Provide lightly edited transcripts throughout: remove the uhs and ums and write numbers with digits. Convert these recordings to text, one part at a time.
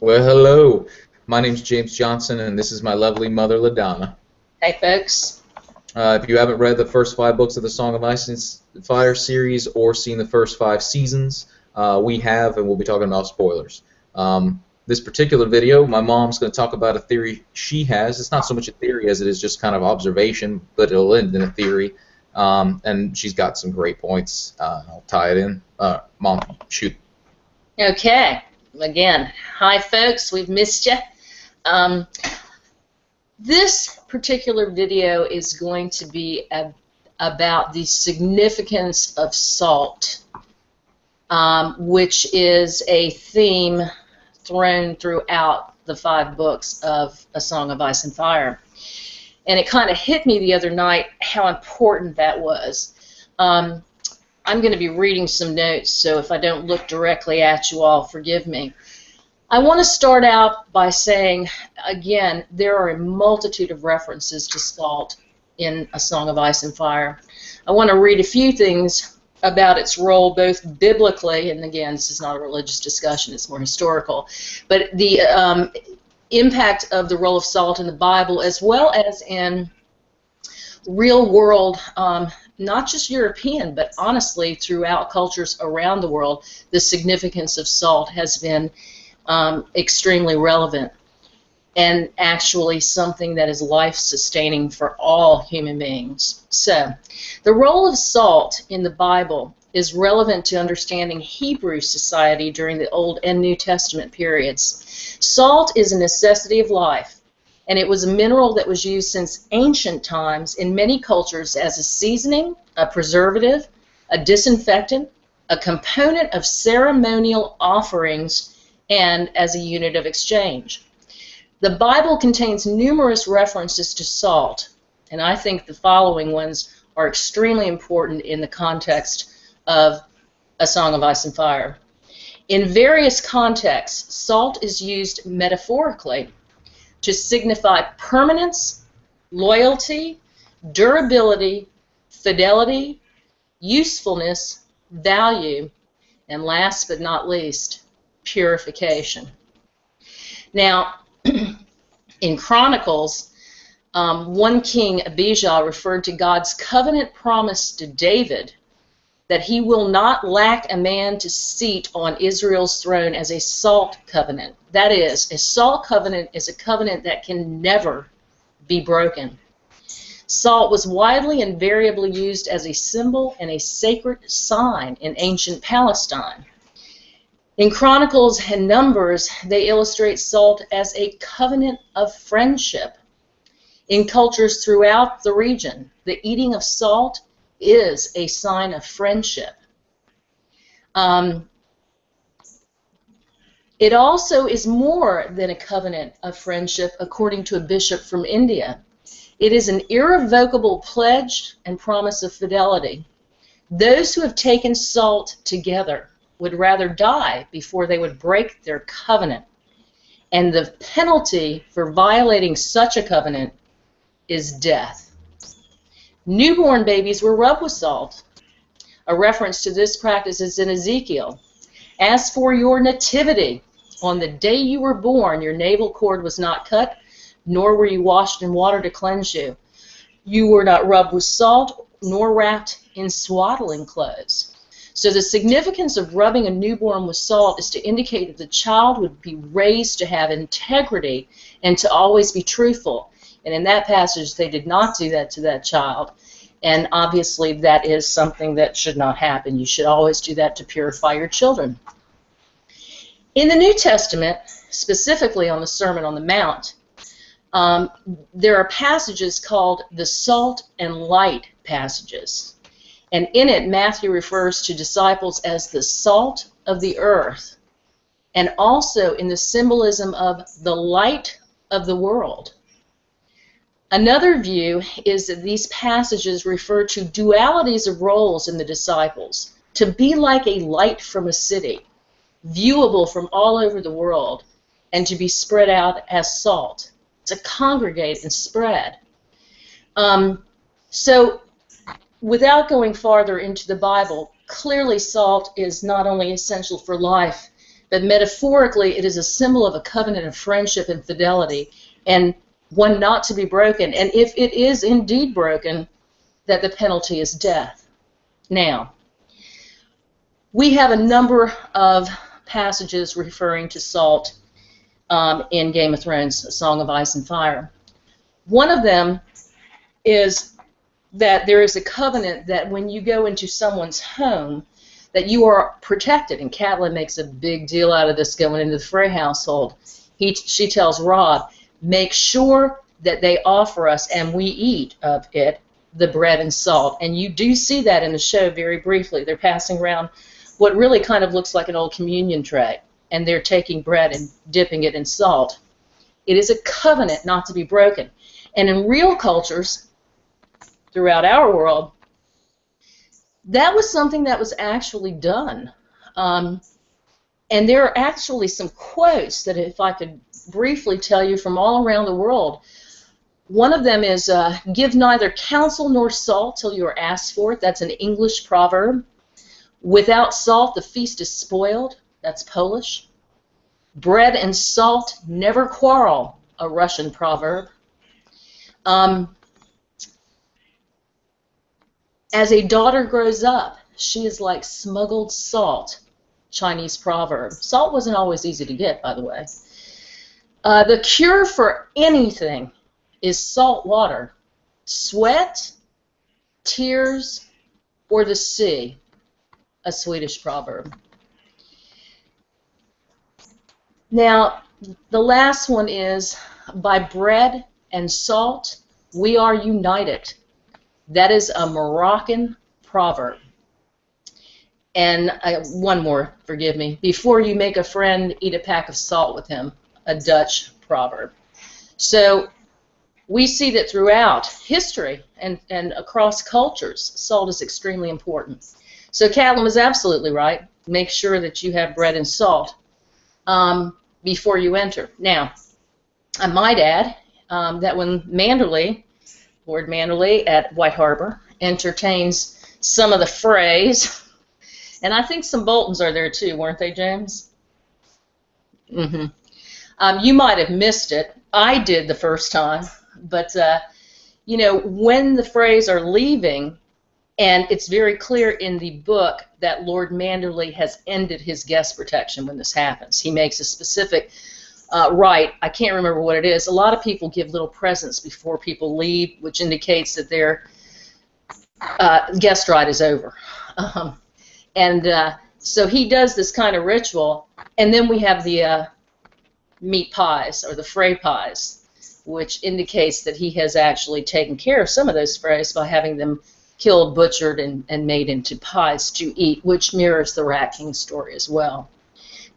Well, hello. My name's James Johnson, and this is my lovely mother, LaDonna. Hey, folks. If you haven't read the first 5 books of the Song of Ice and Fire series or seen the first 5 seasons, we have, and we'll be talking about spoilers. This particular video, my mom's going to talk about a theory she has. It's not so much a theory as it is just kind of observation, but it'll end in a theory. And she's got some great points. I'll tie it in. Mom, shoot. Okay. Again, hi, folks. We've missed you. This particular video is going to be about the significance of salt, which is a theme thrown throughout the 5 books of A Song of Ice and Fire. And it kind of hit me the other night how important that was. I'm going to be reading some notes, so if I don't look directly at you all, forgive me. I want to start out by saying, again, there are a multitude of references to salt in A Song of Ice and Fire. I want to read a few things about its role both biblically, and again, this is not a religious discussion, it's more historical, but the impact of the role of salt in the Bible as well as in real world, not just European, but honestly throughout cultures around the world, the significance of salt has been extremely relevant and actually something that is life-sustaining for all human beings. So, the role of salt in the Bible is relevant to understanding Hebrew society during the Old and New Testament periods. Salt is a necessity of life, and it was a mineral that was used since ancient times in many cultures as a seasoning, a preservative, a disinfectant, a component of ceremonial offerings, and as a unit of exchange. The Bible contains numerous references to salt, and I think the following ones are extremely important in the context of A Song of Ice and Fire. In various contexts, salt is used metaphorically to signify permanence, loyalty, durability, fidelity, usefulness, value, and last but not least, purification. Now, in Chronicles, 1 King Abijah referred to God's covenant promise to David that he will not lack a man to seat on Israel's throne as a salt covenant. That is, a salt covenant is a covenant that can never be broken. Salt was widely and variably used as a symbol and a sacred sign in ancient Palestine. In Chronicles and Numbers, they illustrate salt as a covenant of friendship. In cultures throughout the region, the eating of salt is a sign of friendship. It also is more than a covenant of friendship, according to a bishop from India. It is an irrevocable pledge and promise of fidelity. Those who have taken salt together would rather die before they would break their covenant. And the penalty for violating such a covenant is death. Newborn babies were rubbed with salt. A reference to this practice is in Ezekiel. As for your nativity, on the day you were born, your navel cord was not cut, nor were you washed in water to cleanse you. You were not rubbed with salt, nor wrapped in swaddling clothes. So the significance of rubbing a newborn with salt is to indicate that the child would be raised to have integrity and to always be truthful. And in that passage, they did not do that to that child. And obviously, that is something that should not happen. You should always do that to purify your children. In the New Testament, specifically on the Sermon on the Mount, there are passages called the salt and light passages. And in it, Matthew refers to disciples as the salt of the earth, and also in the symbolism of the light of the world. Another view is that these passages refer to dualities of roles in the disciples, to be like a light from a city, viewable from all over the world, and to be spread out as salt, to congregate and spread. So, without going farther into the Bible, clearly salt is not only essential for life, but metaphorically it is a symbol of a covenant of friendship and fidelity, and one not to be broken. And if it is indeed broken, that the penalty is death. Now, we have a number of passages referring to salt in Game of Thrones, A Song of Ice and Fire. One of them is that there is a covenant that when you go into someone's home, that you are protected. And Catelyn makes a big deal out of this going into the Frey household. She tells Robb, make sure that they offer us, and we eat of it, the bread and salt. And you do see that in the show very briefly. They're passing around what really kind of looks like an old communion tray, and they're taking bread and dipping it in salt. It is a covenant not to be broken. And in real cultures throughout our world, that was something that was actually done. And there are actually some quotes that, if I could briefly tell you, from all around the world. One of them is, give neither counsel nor salt till you are asked for it. That's an English proverb. Without salt, the feast is spoiled. That's Polish. Bread and salt never quarrel, a Russian proverb. As a daughter grows up, she is like smuggled salt, Chinese proverb. Salt wasn't always easy to get, by the way. The cure for anything is salt water, sweat, tears, or the sea, a Swedish proverb. Now, the last one is, by bread and salt we are united. That is a Moroccan proverb. And one more, forgive me. Before you make a friend, eat a pack of salt with him, a Dutch proverb. So we see that throughout history and across cultures, salt is extremely important. So Catelyn was absolutely right. Make sure that you have bread and salt before you enter. Now, I might add that when Lord Manderley at White Harbor entertains some of the Freys, and I think some Boltons are there too, weren't they, James? Mm-hmm. You might have missed it. I did the first time, but you know, when the Freys are leaving, and it's very clear in the book that Lord Manderley has ended his guest protection when this happens. He makes a specific right. I can't remember what it is. A lot of people give little presents before people leave, which indicates that their guest right is over. So he does this kind of ritual, and then we have the meat pies, or the Frey pies, which indicates that he has actually taken care of some of those Freys by having them killed, butchered, and made into pies to eat, which mirrors the Rat King story as well.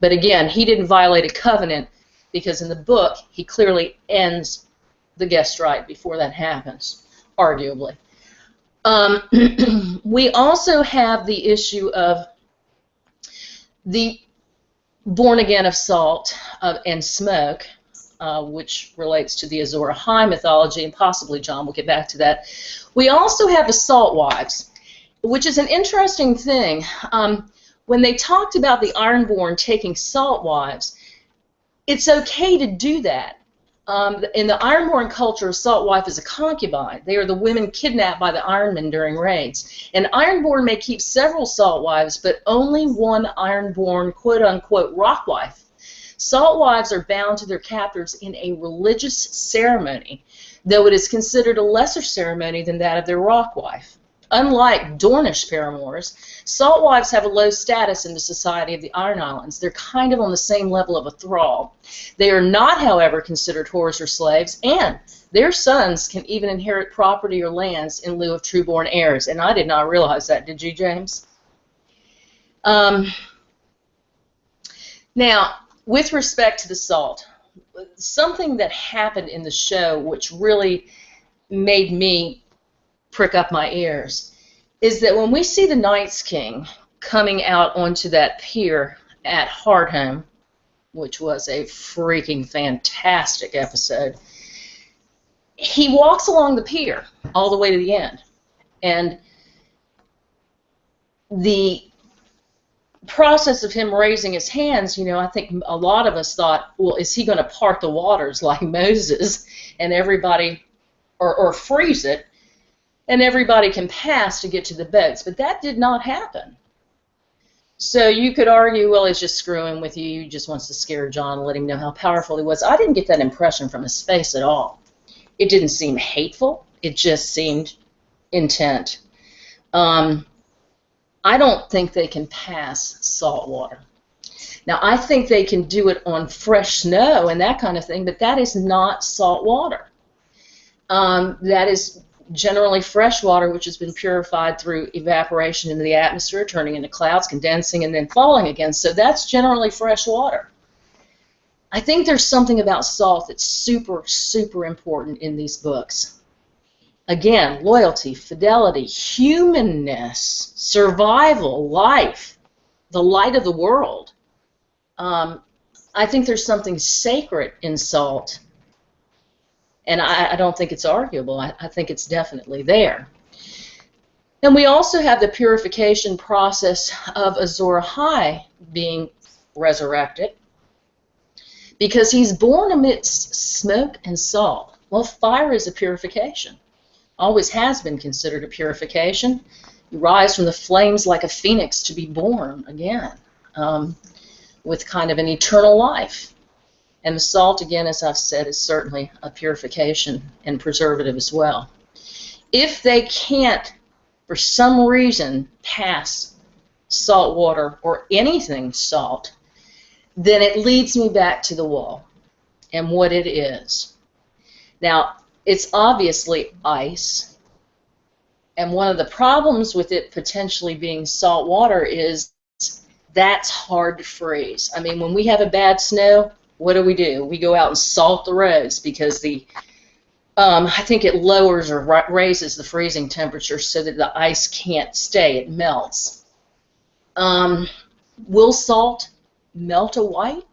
But again, he didn't violate a covenant, because in the book he clearly ends the guest right before that happens, arguably. We also have the issue of the born again of salt and smoke, which relates to the Azor Ahai mythology, and possibly John will get back to that. We also have the salt wives, which is an interesting thing. When they talked about the Ironborn taking salt wives, it's okay to do that. In the Ironborn culture, a salt wife is a concubine. They are the women kidnapped by the Ironmen during raids. An Ironborn may keep several salt wives, but only one Ironborn quote-unquote rock wife. Salt wives are bound to their captors in a religious ceremony, though it is considered a lesser ceremony than that of their rock wife. Unlike Dornish paramours, salt wives have a low status in the society of the Iron Islands. They're kind of on the same level of a thrall. They are not, however, considered whores or slaves, and their sons can even inherit property or lands in lieu of true-born heirs. And I did not realize that. Did you, James? Now, with respect to the salt, something that happened in the show which really made me prick up my ears is that when we see the Night's King coming out onto that pier at Hardhome, which was a freaking fantastic episode, he walks along the pier all the way to the end. And the process of him raising his hands, you know, I think a lot of us thought, well, is he going to part the waters like Moses and everybody, or freeze it, and everybody can pass to get to the boats? But that did not happen. So you could argue, well, he's just screwing with you. He just wants to scare John and let him know how powerful he was. I didn't get that impression from his face at all. It didn't seem hateful. It just seemed intent. I don't think they can pass salt water. Now, I think they can do it on fresh snow and that kind of thing, but that is not salt water. That is generally fresh water, which has been purified through evaporation into the atmosphere, turning into clouds, condensing, and then falling again. So that's generally fresh water. I think there's something about salt that's super, super important in these books. Again, loyalty, fidelity, humanness, survival, life, the light of the world. I think there's something sacred in salt, and I don't think it's arguable. I think it's definitely there. And we also have the purification process of Azor Ahai being resurrected, because he's born amidst smoke and salt. Well, fire is a purification. Always has been considered a purification. You rise from the flames like a phoenix to be born again, with kind of an eternal life. And the salt, again, as I've said, is certainly a purification and preservative as well. If they can't, for some reason, pass salt water or anything salt, then it leads me back to the wall and what it is. Now, it's obviously ice, and one of the problems with it potentially being salt water is that's hard to freeze. I mean, when we have a bad snow, what do? We go out and salt the roads because I think it lowers or raises the freezing temperature so that the ice can't stay, it melts. Will salt melt a white?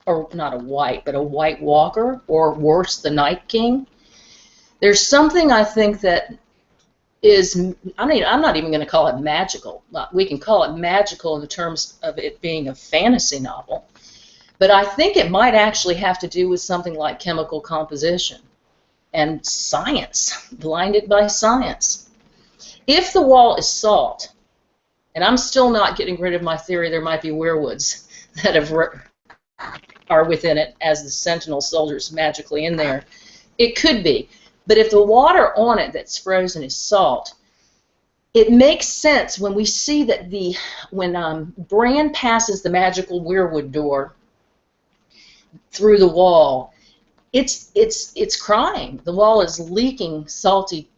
Or not a white, but a White Walker, or worse, the Night King? There's something, I think, that is, I'm not even going to call it magical. We can call it magical in the terms of it being a fantasy novel, but I think it might actually have to do with something like chemical composition and science, blinded by science. If the wall is salt, and I'm still not getting rid of my theory there might be weirwoods that are within it as the sentinel soldiers magically in there, it could be. But if the water on it that's frozen is salt, it makes sense when we see that when Bran passes the magical weirwood door through the wall, it's crying. The wall is leaking salty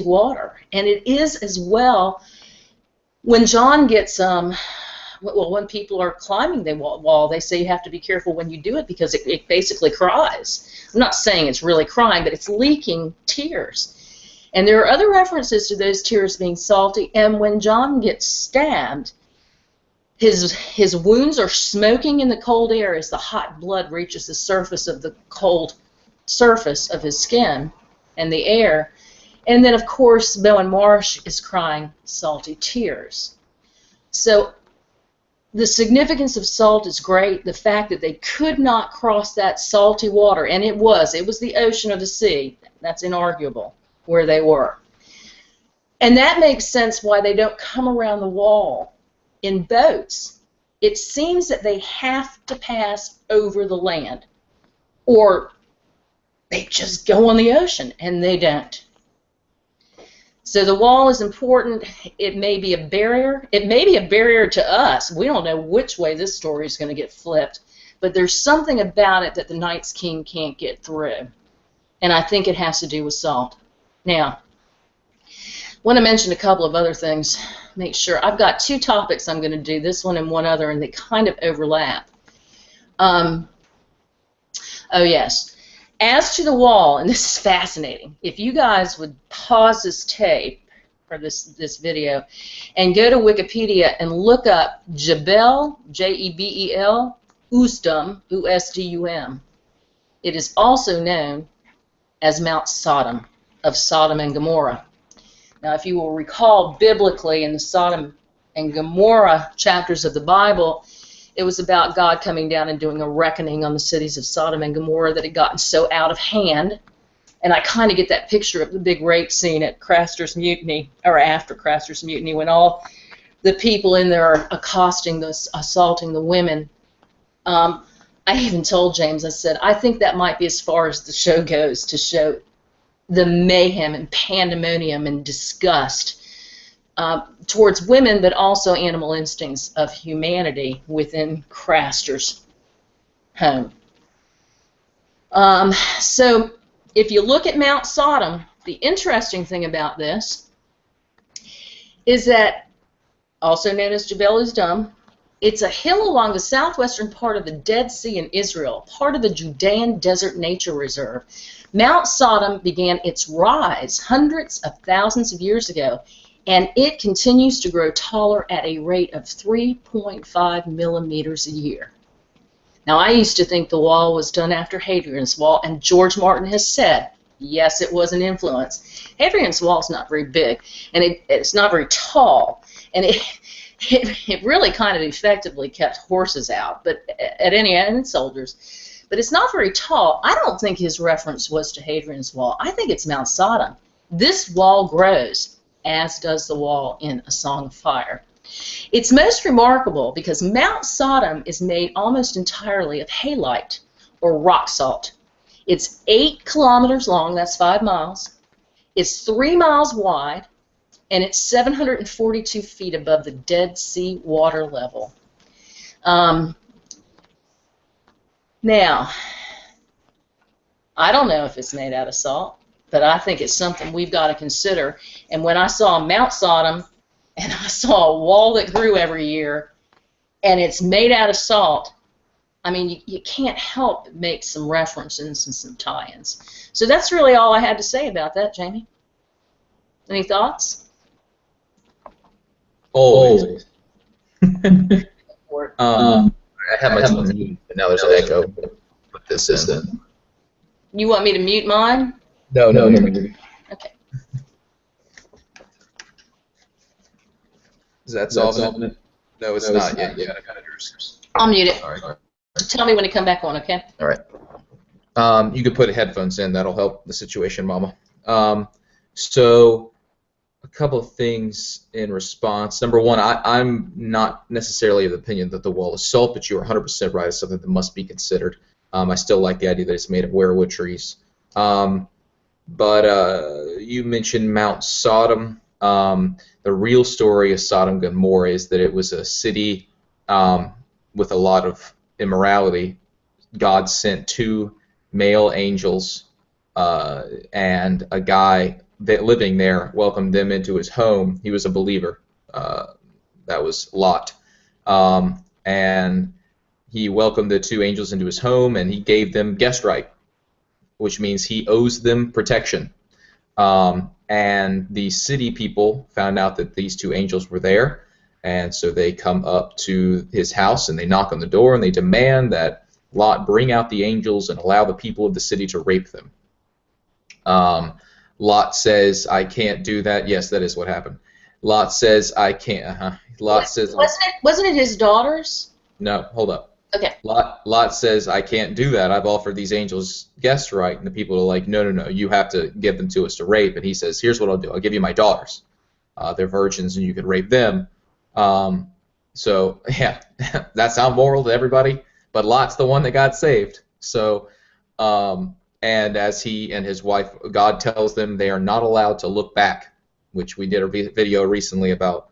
water, and it is as well when John gets well, when people are climbing the wall, they say you have to be careful when you do it because it basically cries. I'm not saying it's really crying, but it's leaking tears. And there are other references to those tears being salty, and when John gets stabbed, his wounds are smoking in the cold air as the hot blood reaches the surface of the cold surface of his skin and the air. And then, of course, Bowen Marsh is crying salty tears. So the significance of salt is great. The fact that they could not cross that salty water, and it was the ocean or the sea, that's inarguable, where they were. And that makes sense why they don't come around the wall in boats. It seems that they have to pass over the land, or they just go on the ocean, and they don't. So the wall is important. It may be a barrier. It may be a barrier to us. We don't know which way this story is going to get flipped, but there's something about it that the Night's King can't get through, and I think it has to do with salt. Now, I want to mention a couple of other things. Make sure. I've got two topics I'm going to do, this one and one other, and they kind of overlap. Oh, yes. As to the wall, and this is fascinating, if you guys would pause this tape, or this video, and go to Wikipedia and look up Jebel, Jebel, Usdum, U-S-D-U-M. It is also known as Mount Sodom, of Sodom and Gomorrah. Now, if you will recall biblically in the Sodom and Gomorrah chapters of the Bible, it was about God coming down and doing a reckoning on the cities of Sodom and Gomorrah that had gotten so out of hand. And I kind of get that picture of the big rape scene at Craster's Mutiny, or after Craster's Mutiny, when all the people in there are accosting, assaulting the women. I even told James, I said, I think that might be as far as the show goes, to show the mayhem and pandemonium and disgust towards women, but also animal instincts of humanity within Craster's home. So if you look at Mount Sodom, the interesting thing about this is that, also known as Jebel Uzdum, it's a hill along the southwestern part of the Dead Sea in Israel, part of the Judean Desert Nature Reserve. Mount Sodom began its rise hundreds of thousands of years ago, and it continues to grow taller at a rate of 3.5 millimeters a year. Now, I used to think the wall was done after Hadrian's Wall, and George Martin has said, yes, it was an influence. Hadrian's Wall is not very big, and it's not very tall, and it really kind of effectively kept horses out, but and soldiers. But it's not very tall. I don't think his reference was to Hadrian's Wall. I think it's Mount Sodom. This wall grows, as does the wall in A Song of Fire. It's most remarkable because Mount Sodom is made almost entirely of halite, or rock salt. It's 8 kilometers long, that's 5 miles. It's 3 miles wide, and it's 742 feet above the Dead Sea water level. Now, I don't know if it's made out of salt, but I think it's something we've got to consider. And when I saw Mount Sodom, and I saw a wall that grew every year, and it's made out of salt, I mean, you can't help but make some references and some tie-ins. So that's really all I had to say about that, Jamie. Any thoughts? Always. I have my phone muted, but now there's an echo. Put this in. You want me to mute mine? No. Okay. Is that solving it? No, it's not yet. You gotta cut yours. I'll mute it. All right. Tell me when to come back on, okay? All right. You could put headphones in. That'll help the situation, Mama. So a couple of things in response. Number one, I'm not necessarily of the opinion that the wall is salt, but you are 100% right. It's something that must be considered. I still like the idea that it's made of weirwood trees. But you mentioned Mount Sodom. The real story of Sodom and Gomorrah is that it was a city with a lot of immorality. God sent 2 male angels, and a guy that living there welcomed them into his home. He was a believer. That was Lot. And he welcomed the 2 angels into his home, and he gave them guest right, which means he owes them protection. And the city people found out that these 2 angels were there, and so they come up to his house and they knock on the door and they demand that Lot bring out the angels and allow the people of the city to rape them. Lot says, I can't do that. Yes, that is what happened. Lot says, I can't. Lot says, wasn't it his daughters? No, hold up. Okay. Lot says, I can't do that. I've offered these angels guest right. And the people are like, no, you have to give them to us to rape. And he says, here's what I'll do. I'll give you my daughters. They're virgins and you can rape them. So, yeah, that sounds moral to everybody. But Lot's the one that got saved. So, and as he and his wife, God tells them they are not allowed to look back, which we did a video recently about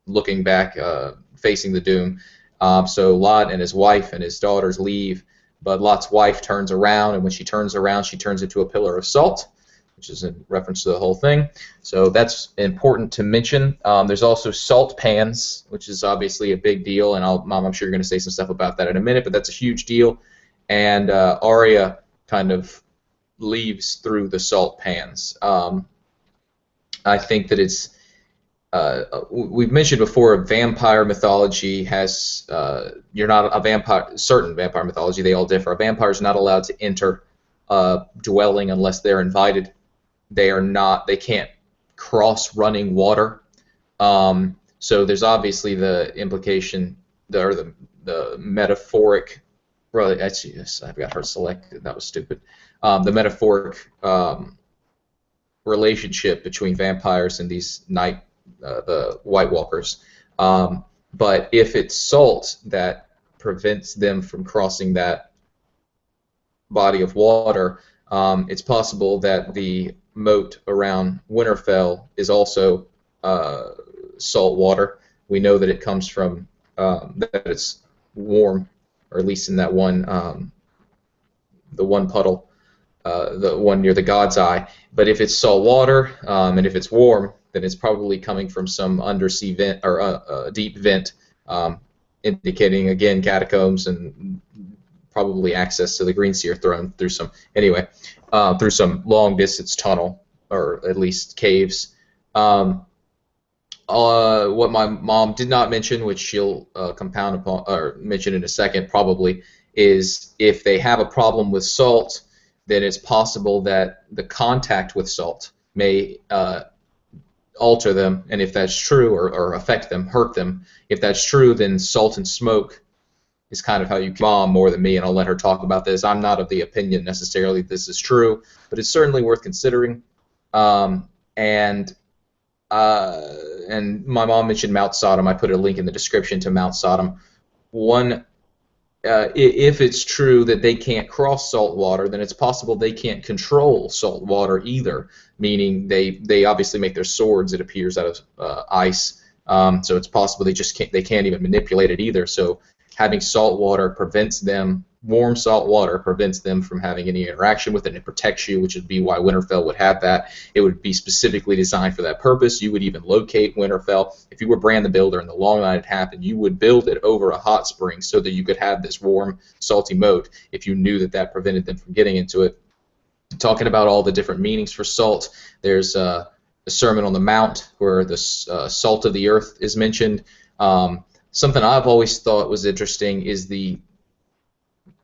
looking back, facing the doom. So Lot and his wife and his daughters leave, but Lot's wife turns around, and when she turns around, she turns into a pillar of salt, which is in reference to the whole thing. So that's important to mention. There's also salt pans, which is obviously a big deal, and Mom, I'm sure you're going to say some stuff about that in a minute, but that's a huge deal. And Arya kind of leaves through the salt pans. I think that it's we've mentioned before, vampire mythology has you're not a vampire. Certain vampire mythology, they all differ. A vampire is not allowed to enter a dwelling unless they're invited. They can't cross running water. So there's obviously the implication, the metaphoric. Well, actually, yes, I've got her selected. That was stupid. The metaphoric relationship between vampires and these the White Walkers. But if it's salt that prevents them from crossing that body of water, it's possible that the moat around Winterfell is also salt water. We know that it comes from that it's warm, or at least in that one the one puddle, the one near the God's Eye. But if it's salt water and if it's warm, then it's probably coming from some undersea vent or a deep vent, indicating again catacombs and probably access to the Greenseer throne through some through some long distance tunnel or at least caves. What my mom did not mention, which she'll compound upon or mention in a second probably, is if they have a problem with salt, then it's possible that the contact with salt may alter them, and if that's true, or affect them, hurt them. If that's true, then salt and smoke is kind of how you mom more than me, and I'll let her talk about this. I'm not of the opinion necessarily this is true, but it's certainly worth considering. And my mom mentioned Mount Sodom. I put a link in the description to Mount Sodom. If it's true that they can't cross salt water, then it's possible they can't control salt water either, meaning they obviously make their swords, it appears, out of ice. So it's possible they can't even manipulate it either. So having salt water prevents them, warm salt water prevents them from having any interaction with it, and it protects you, which would be why Winterfell would have that. It would be specifically designed for that purpose. You would even locate Winterfell. If you were Bran the Builder and the long night had happened, you would build it over a hot spring so that you could have this warm, salty moat if you knew that that prevented them from getting into it. Talking about all the different meanings for salt, there's the Sermon on the Mount where the salt of the earth is mentioned. Something I've always thought was interesting is the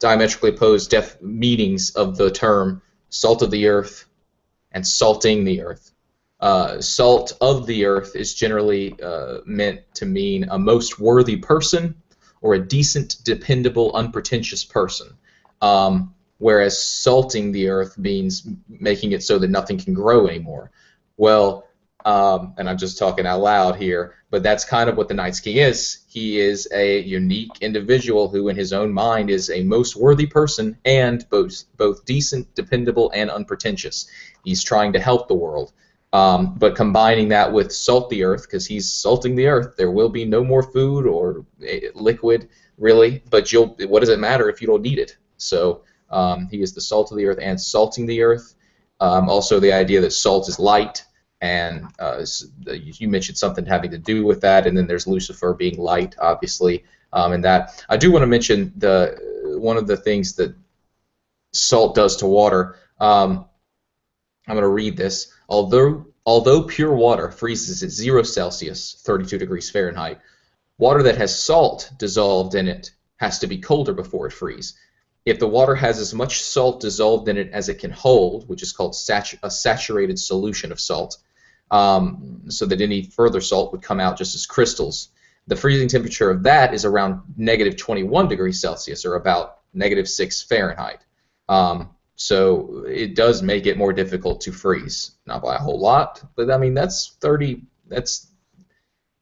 diametrically opposed meanings of the term salt of the earth and salting the earth. Salt of the earth is generally meant to mean a most worthy person or a decent, dependable, unpretentious person. Whereas salting the earth means making it so that nothing can grow anymore. Well, and I'm just talking out loud here, but that's kind of what the Night's King is. He is a unique individual who in his own mind is a most worthy person and both decent, dependable, and unpretentious. He's trying to help the world. But combining that with salt the earth, because he's salting the earth, there will be no more food or liquid, really, but what does it matter if you don't need it? So he is the salt of the earth and salting the earth. Also the idea that salt is light, and you mentioned something having to do with that, and then there's Lucifer being light, obviously, and that. I do want to mention one of the things that salt does to water. I'm going to read this. Although pure water freezes at 0 Celsius, 32 degrees Fahrenheit, water that has salt dissolved in it has to be colder before it freezes. If the water has as much salt dissolved in it as it can hold, which is called a saturated solution of salt, so that any further salt would come out just as crystals, the freezing temperature of that is around negative 21 degrees Celsius, or about negative 6 Fahrenheit. So it does make it more difficult to freeze. Not by a whole lot, but I mean that's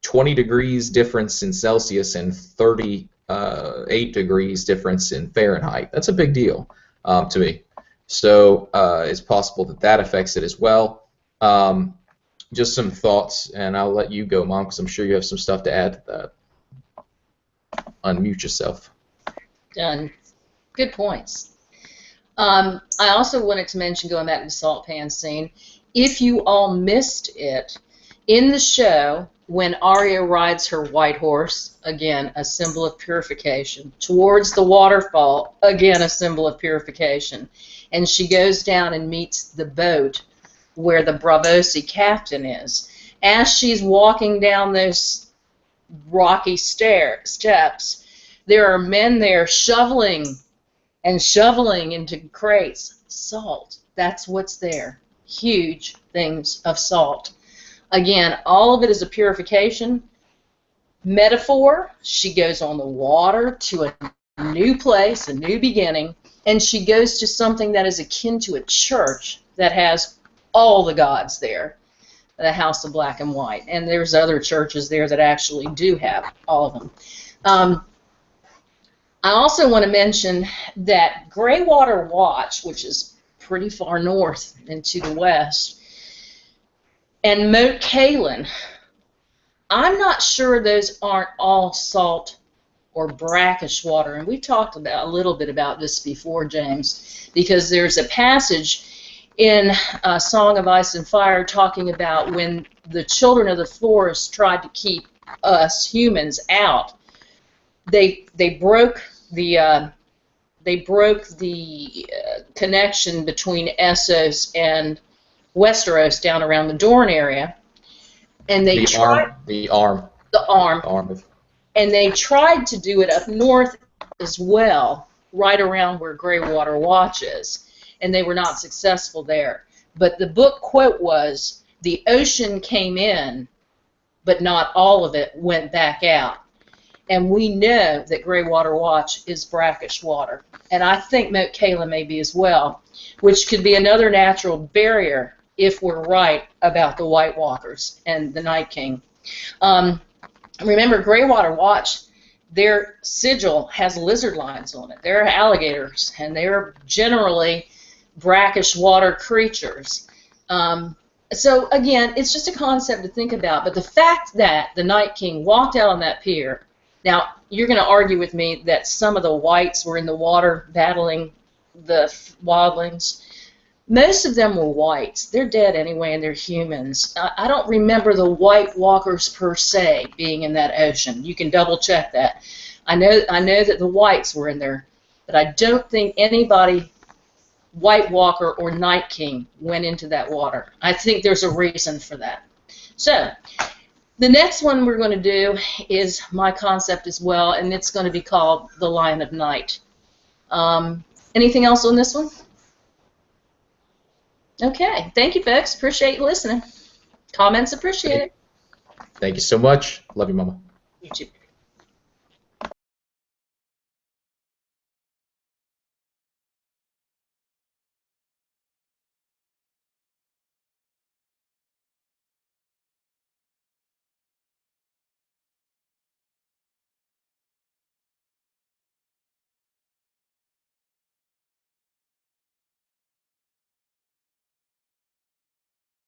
20 degrees difference in Celsius and 38 degrees difference in Fahrenheit. That's a big deal to me. So it's possible that affects it as well. Just some thoughts, and I'll let you go, Mom, because I'm sure you have some stuff to add to that. Unmute yourself. Done. Good points. I also wanted to mention, going back to the salt pan scene, if you all missed it, in the show, when Arya rides her white horse, again, a symbol of purification, towards the waterfall, again, a symbol of purification, and she goes down and meets the boat where the Braavosi captain is. As she's walking down those rocky steps, there are men there shoveling into crates salt. That's what's there. Huge things of salt. Again, all of it is a purification. Metaphor, she goes on the water to a new place, a new beginning, and she goes to something that is akin to a church that has all the gods there, the House of Black and White. And there's other churches there that actually do have all of them. I also want to mention that Greywater Watch, which is pretty far north and to the west, and Moat Cailin, I'm not sure those aren't all salt or brackish water. And we talked about a little bit about this before, James, because there's a passage in Song of Ice and Fire talking about when the children of the forest tried to keep us humans out. They broke the connection between Essos and Westeros down around the Dorne area, and they tried the arm, and they tried to do it up north as well, right around where Greywater Watch is, and they were not successful there. But the book quote was, "The ocean came in, but not all of it went back out." And we know that Greywater Watch is brackish water, and I think Moat Cailin may be as well, which could be another natural barrier if we're right about the White Walkers and the Night King. Remember, Greywater Watch, their sigil has lizard lines on it. They're alligators, and they're generally brackish water creatures. So again, it's just a concept to think about. But the fact that the Night King walked out on that pier, now you're going to argue with me that some of the whites were in the water battling the wildlings. Most of them were whites. They're dead anyway, and they're humans. I don't remember the White Walkers per se being in that ocean. You can double check that. I know that the whites were in there, but I don't think anybody, White Walker or Night King, went into that water. I think there's a reason for that. So the next one we're going to do is my concept as well, and it's going to be called the Lion of Night. Anything else on this one? Okay, thank you, folks. Appreciate you listening. Comments appreciated. Thank you so much. Love you, Mama. You too.